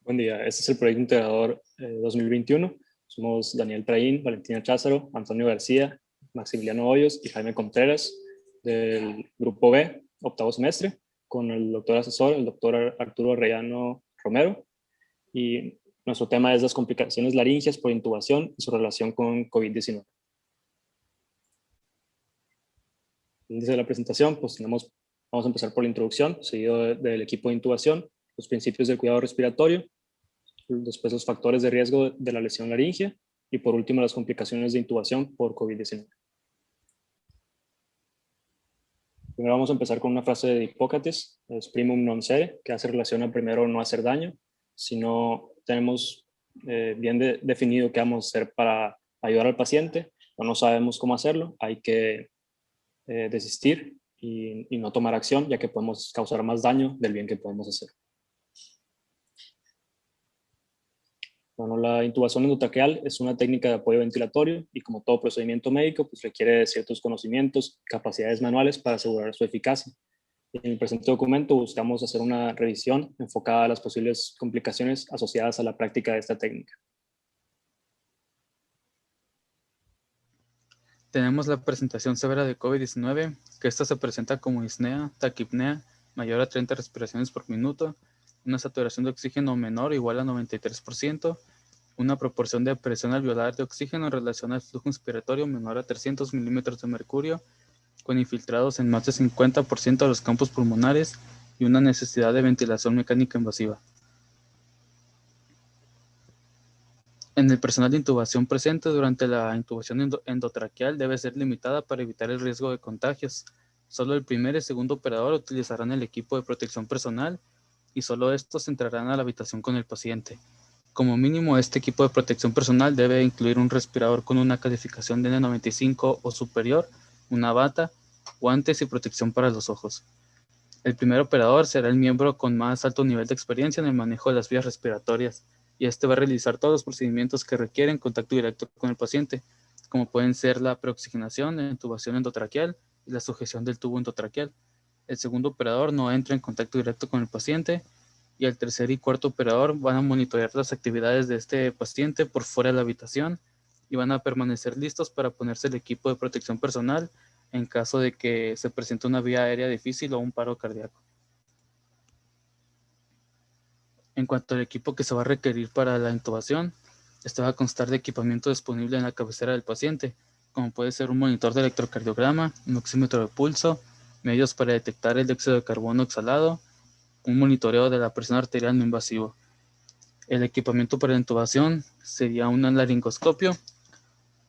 Buen día, este es el proyecto integrador 2021. Somos Daniel Traín, Valentina Cházaro, Antonio García, Maximiliano Hoyos y Jaime Contreras del Grupo B, octavo semestre, con el doctor asesor, el doctor Arturo Arellano Romero. Y nuestro tema es las complicaciones laringias por intubación y su relación con COVID-19. Índice de la presentación, pues vamos a empezar por la introducción, seguido del equipo de intubación, los principios del cuidado respiratorio, después los factores de riesgo de la lesión laringea y por último las complicaciones de intubación por COVID-19. Primero vamos a empezar con una frase de Hipócrates, es primum non cere, que hace relación a primero no hacer daño. Si no tenemos bien definido qué vamos a hacer para ayudar al paciente o no sabemos cómo hacerlo, hay que desistir y no tomar acción, ya que podemos causar más daño del bien que podemos hacer. Bueno, la intubación endotraqueal es una técnica de apoyo ventilatorio y como todo procedimiento médico, pues requiere ciertos conocimientos, capacidades manuales para asegurar su eficacia. En el presente documento buscamos hacer una revisión enfocada a las posibles complicaciones asociadas a la práctica de esta técnica. Tenemos la presentación severa de COVID-19, que esta se presenta como disnea, taquipnea, mayor a 30 respiraciones por minuto, una saturación de oxígeno menor o igual a 93%, una proporción de presión alveolar de oxígeno en relación al flujo inspiratorio menor a 300 milímetros de mercurio, con infiltrados en más de 50% de los campos pulmonares y una necesidad de ventilación mecánica invasiva. En el personal de intubación presente durante la intubación endotraqueal debe ser limitada para evitar el riesgo de contagios. Solo el primer y segundo operador utilizarán el equipo de protección personal y solo estos entrarán a la habitación con el paciente. Como mínimo, este equipo de protección personal debe incluir un respirador con una calificación de N95 o superior, una bata, guantes y protección para los ojos. El primer operador será el miembro con más alto nivel de experiencia en el manejo de las vías respiratorias, y este va a realizar todos los procedimientos que requieren contacto directo con el paciente, como pueden ser la preoxigenación, la intubación endotraqueal y la sujeción del tubo endotraqueal. El segundo operador no entra en contacto directo con el paciente, y el tercer y cuarto operador van a monitorear las actividades de este paciente por fuera de la habitación y van a permanecer listos para ponerse el equipo de protección personal en caso de que se presente una vía aérea difícil o un paro cardíaco. En cuanto al equipo que se va a requerir para la intubación, este va a constar de equipamiento disponible en la cabecera del paciente, como puede ser un monitor de electrocardiograma, un oxímetro de pulso, medios para detectar el dióxido de carbono exhalado, un monitoreo de la presión arterial no invasivo. El equipamiento para la intubación sería un laringoscopio,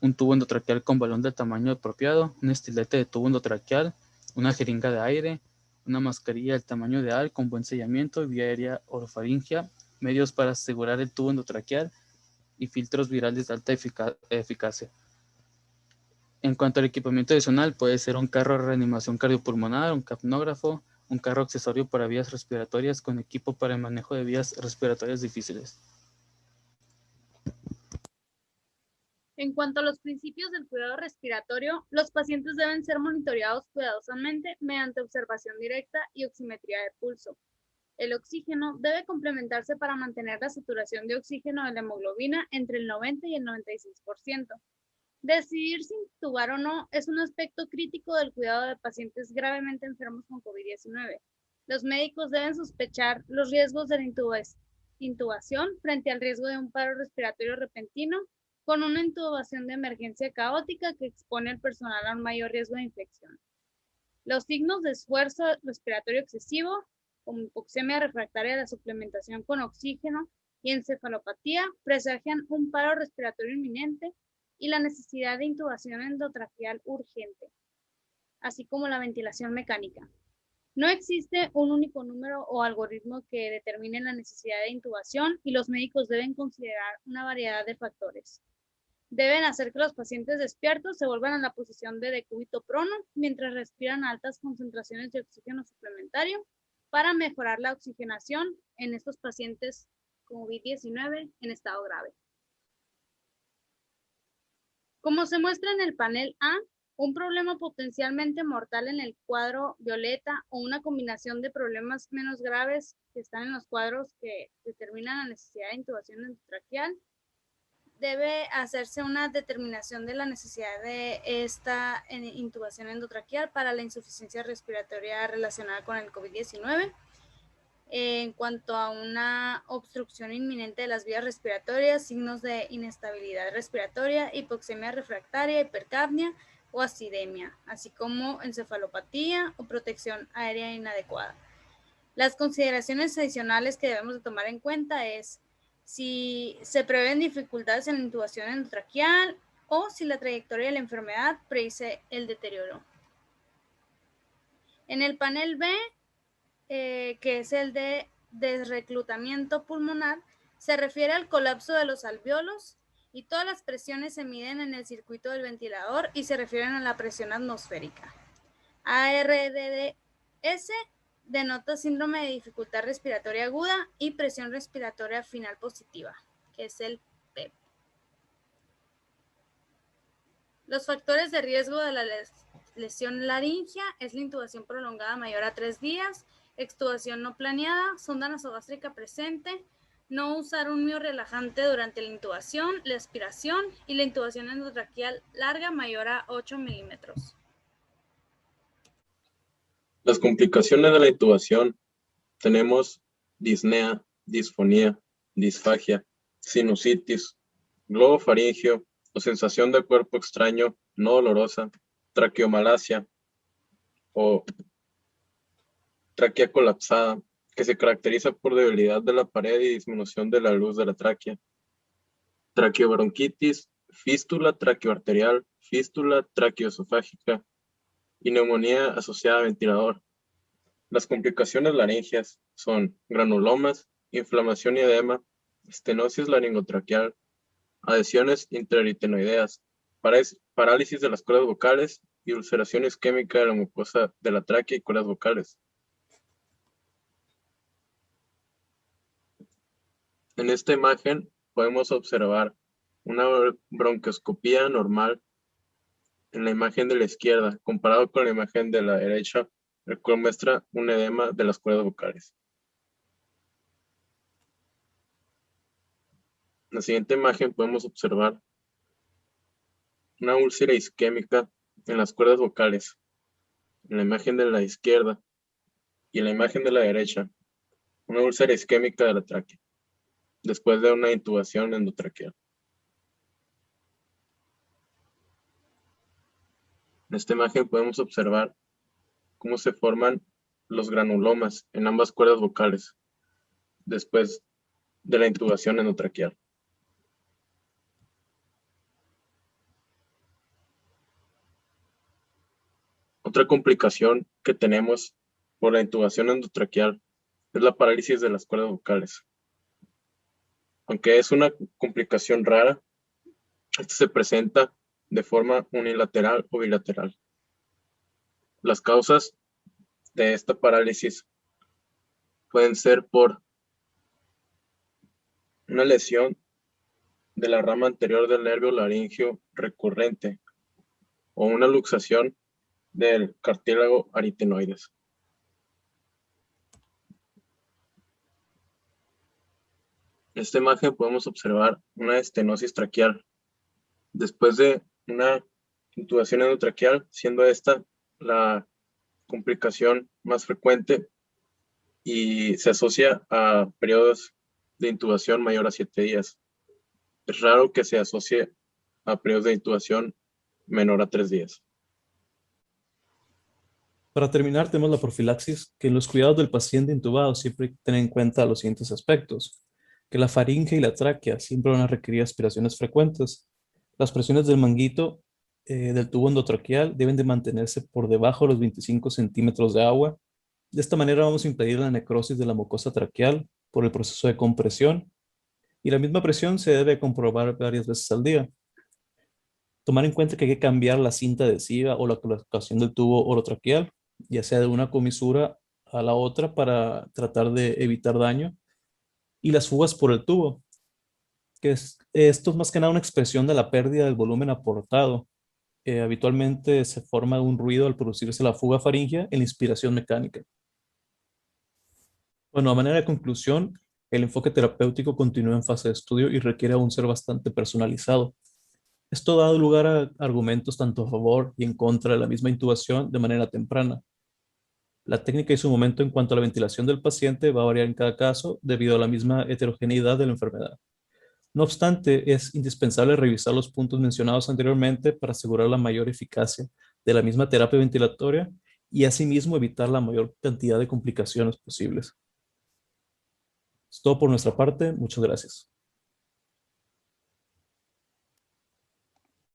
un tubo endotraqueal con balón del tamaño apropiado, un estilete de tubo endotraqueal, una jeringa de aire, una mascarilla del tamaño ideal con buen sellamiento, vía aérea orofaringea, medios para asegurar el tubo endotraqueal y filtros virales de alta eficacia. En cuanto al equipamiento adicional, puede ser un carro de reanimación cardiopulmonar, un capnógrafo, un carro accesorio para vías respiratorias con equipo para el manejo de vías respiratorias difíciles. En cuanto a los principios del cuidado respiratorio, los pacientes deben ser monitoreados cuidadosamente mediante observación directa y oximetría de pulso. El oxígeno debe complementarse para mantener la saturación de oxígeno de la hemoglobina entre el 90 y el 96%. Decidir si intubar o no es un aspecto crítico del cuidado de pacientes gravemente enfermos con COVID-19. Los médicos deben sospechar los riesgos de la intubación frente al riesgo de un paro respiratorio repentino con una intubación de emergencia caótica que expone al personal a un mayor riesgo de infección. Los signos de esfuerzo respiratorio excesivo, como hipoxemia refractaria a la suplementación con oxígeno y encefalopatía, presagian un paro respiratorio inminente y la necesidad de intubación endotraqueal urgente, así como la ventilación mecánica. No existe un único número o algoritmo que determine la necesidad de intubación y los médicos deben considerar una variedad de factores. Deben hacer que los pacientes despiertos se vuelvan a la posición de decúbito prono mientras respiran altas concentraciones de oxígeno suplementario para mejorar la oxigenación en estos pacientes COVID-19 en estado grave. Como se muestra en el panel A, Un problema potencialmente mortal en el cuadro violeta o una combinación de problemas menos graves que están en los cuadros que determinan la necesidad de intubación endotraqueal. Debe hacerse una determinación de la necesidad de esta intubación endotraqueal para la insuficiencia respiratoria relacionada con el COVID-19. En cuanto a una obstrucción inminente de las vías respiratorias, signos de inestabilidad respiratoria, hipoxemia refractaria, hipercapnia o acidemia, así como encefalopatía o protección aérea inadecuada. Las consideraciones adicionales que debemos de tomar en cuenta es si se prevén dificultades en la intubación endotraqueal o si la trayectoria de la enfermedad predice el deterioro. En el panel B, que es el de desreclutamiento pulmonar, se refiere al colapso de los alvéolos y todas las presiones se miden en el circuito del ventilador y se refieren a la presión atmosférica. ARDS denota síndrome de dificultad respiratoria aguda y presión respiratoria final positiva, que es el PEP. Los factores de riesgo de la lesión laringea es la intubación prolongada mayor a 3 días, extubación no planeada, sonda nasogástrica presente, no usar un miorrelajante durante la intubación, la aspiración y la intubación endotraqueal larga mayor a 8 milímetros. Las complicaciones de la intubación tenemos disnea, disfonía, disfagia, sinusitis, globo faríngeo o sensación de cuerpo extraño no dolorosa, traqueomalacia o tráquea colapsada, que se caracteriza por debilidad de la pared y disminución de la luz de la tráquea, traqueobronquitis, fístula traqueoarterial, fístula traqueoesofágica y neumonía asociada a ventilador. Las complicaciones laringeas son granulomas, inflamación y edema, estenosis laringotraqueal, adhesiones intraritenoideas, parálisis de las cuerdas vocales y ulceración isquémica de la mucosa de la tráquea y cuerdas vocales. En esta imagen podemos observar una bronquioscopía normal en la imagen de la izquierda, comparado con la imagen de la derecha, el cual muestra un edema de las cuerdas vocales. En la siguiente imagen podemos observar una úlcera isquémica en las cuerdas vocales, en la imagen de la izquierda, y en la imagen de la derecha, una úlcera isquémica de la tráquea, después de una intubación endotraqueal. En esta imagen podemos observar cómo se forman los granulomas en ambas cuerdas vocales después de la intubación endotraqueal. Otra complicación que tenemos por la intubación endotraqueal es la parálisis de las cuerdas vocales. Aunque es una complicación rara, esta se presenta de forma unilateral o bilateral. Las causas de esta parálisis pueden ser por una lesión de la rama anterior del nervio laríngeo recurrente o una luxación del cartílago aritenoides. En esta imagen podemos observar una estenosis traqueal después de una intubación endotraqueal, siendo esta la complicación más frecuente y se asocia a periodos de intubación mayor a 7 días. Es raro que se asocie a periodos de intubación menor a 3 días. Para terminar, tenemos la profilaxis, que en los cuidados del paciente intubado siempre hay que tener en cuenta los siguientes aspectos: que la faringe y la tráquea siempre van a requerir aspiraciones frecuentes. Las presiones del manguito del tubo endotraqueal deben de mantenerse por debajo de los 25 centímetros de agua. De esta manera vamos a impedir la necrosis de la mucosa traqueal por el proceso de compresión, y la misma presión se debe comprobar varias veces al día. Tomar en cuenta que hay que cambiar la cinta adhesiva o la colocación del tubo orotraqueal, ya sea de una comisura a la otra, para tratar de evitar daño, y las fugas por el tubo, que esto es más que nada una expresión de la pérdida del volumen aportado. habitualmente se forma un ruido al producirse la fuga faríngea en la inspiración mecánica. Bueno, a manera de conclusión, el enfoque terapéutico continúa en fase de estudio y requiere aún ser bastante personalizado. Esto da lugar a argumentos tanto a favor y en contra de la misma intubación de manera temprana. La técnica y su momento en cuanto a la ventilación del paciente va a variar en cada caso debido a la misma heterogeneidad de la enfermedad. No obstante, es indispensable revisar los puntos mencionados anteriormente para asegurar la mayor eficacia de la misma terapia ventilatoria y asimismo evitar la mayor cantidad de complicaciones posibles. Es todo por nuestra parte. Muchas gracias.